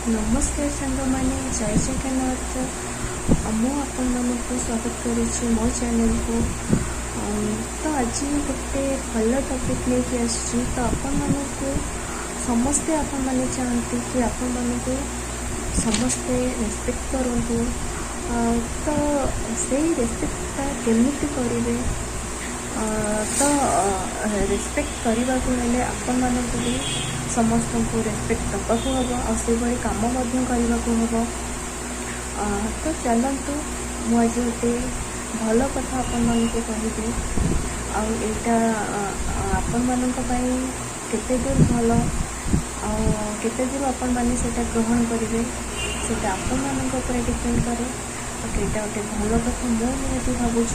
नमस्कार सांग मैंने जय जगन्नाथ मु आपण मानक स्वागत करुच्ची मो चैनल को। तो आज गोटे भल टॉपिक लेके आसची तो आपण मानक समस्ते आपण माने चाहती कि आपण मानक समस्ते रेस्पेक्ट करंतु। तो से रेस्पेक्टा केमिति करिवे तो रेस्पेक्ट करने को हेले आपण मानक भी समस्त को रेस्पेक्ट देवाक हम और काम करने को हम। तो चलतु मुझे गोटे भल कथा आपण मानक कहबी आईटा आपण मानक केते दूर भल आते दूर आपण मैंने ग्रहण करेंगे से आपण मानक डिपेंड करे। तो यहाँ गोटे भल कथा मुझे भावुँ।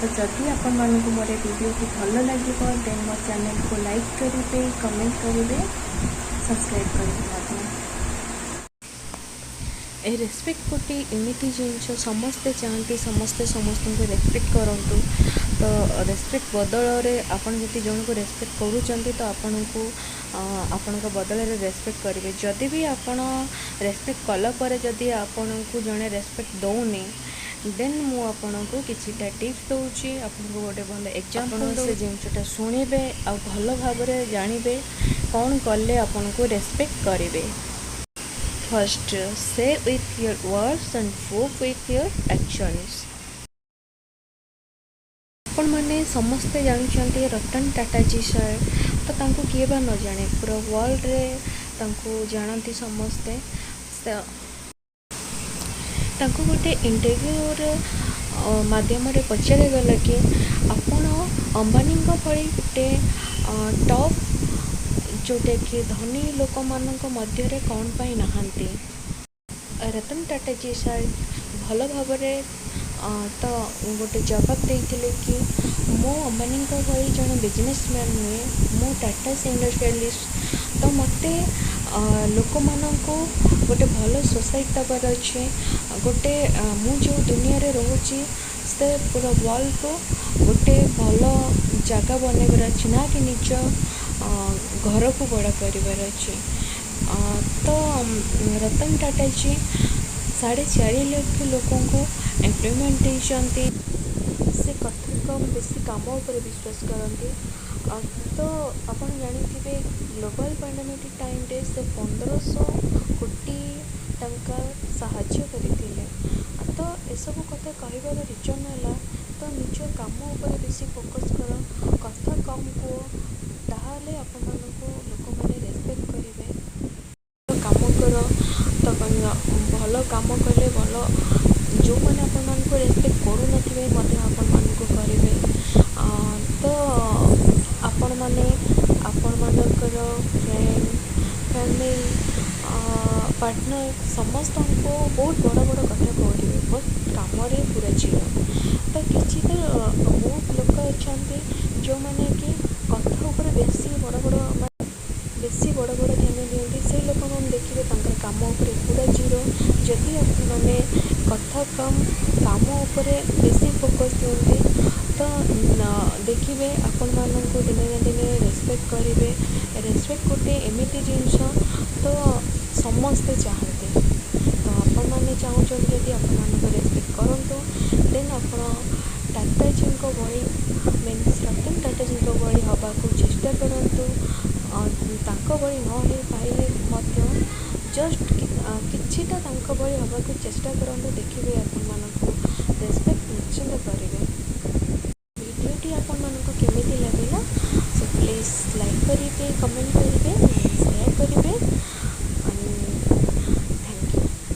तो जदि आपण मानक मोर वीडियो को भल लगे देन मो चैनल को लाइक करेंगे, कमेंट करेंगे, सब्सक्राइब करेंगे। ए रेस्पेक्ट गोटे एमती जिन समस्ते चाहती समस्ते समस्त को रेस्पेक्ट करूँ। तो रेस्पेक्ट बदल में आपड़ जब जन को रेस्पेक्ट करूँ तो आपण को आपण बदल में रेस्पेक्ट करेंगे। जदि भी आपण रेस्पेक्ट कलापर जदि आपण को जड़े रेस्पेक्ट दौनी देन मु आपन को किछिटा टिप्स दूची आपको गोटे भल एग्जांपल से जिनटा शुणिबे आ भल भाव जानवे कौन कले आपन को रेस्पेक्ट करेंगे। फर्स्ट से with your words and proof with your actions. आपण मैंने समस्ते जानते रतन टाटा जी सर तो तांको किए बा न जाने पूरा वर्ल्ड रे तांको जानती समस्ते। तांको गोटे इंटरव्यू माध्यम पचार गला कि आपण अंबानी भली गोटे टॉप जोटा कि धनी लोक मानक मध्य कौन पाई नहांती। रतन टाटा जी सर भल भाव तो गोटे जवाब देते कि मो अंबानी भली जन बिजनेसमैन नुहे मो टाटा इंडस्ट्रियलिस्ट। तो मते लोक मानक गोटे भल सोसाइटी दबार अच्छे गोटे मु जो दुनिया रे रोची से पूरा वर्ल्ड को गोटे भल जगह बनइबार अच्छे ना कि निज घर को बड़ा करार अच्छे। तो रतन टाटा जी 4.5 लाख लोकों को एम्प्लॉयमेंट देते से कथा कम बेसी काम उपर विश्वास करते। तो आप जानी ग्लोबल पैंडेमिक टाइम रे से 1500 कोटी टंका साहाय्य करते। तो यसबू कथा कहबार रिजन है तो निज काम उपर बेसी फोकस कर कथा कम को ताहले आपण मानक लोक मैंने रेस्पेक्ट करेंगे। तो काम कर तो भल काम कले भल जो मैंने आपण मानक रेस्पेक्ट करू नथिबे मते आपण मानक करेंगे। तो आपण माने आपण मानकर फ्रेंड फैमिली पार्टनर समस्त को बहुत बड़ा बड़ा कथा कहे बहुत कम पूरा जीरो। तो किसी तो बहुत लोक अच्छा जो मैंने कि कथा उपर बेसी बड़ बड़ ध्यान दिखती से लोक मैंने देखिए काम उपर पूरा जीरो। जदि मैंने कथा कम काम उपर बेसी फोकस दिखते तो देखिए आपण मानक दिने ना दिने रेस्पेक्ट करेंगे। रेस्पेक्ट गोटे एमती जिनस तो समस्ते चाहते। तो आपण मैंने चाहते जदि आपण मानक रेस्पेक्ट करूँ देन आप टाटा जी भली मीन्स रतन टाटा जी भली हवा को चेष्टा करूँ। भली न हो पाइले जस्ट किछिटा भली हवा को चेष्टा करूँ देखिए आपण मानक रेस्पेक्ट निश्चिंत करेंगे। वीडियोटी आपण मानक केमिति लागला सो प्लीज लाइक करेंगे, कमेंट करेंगे।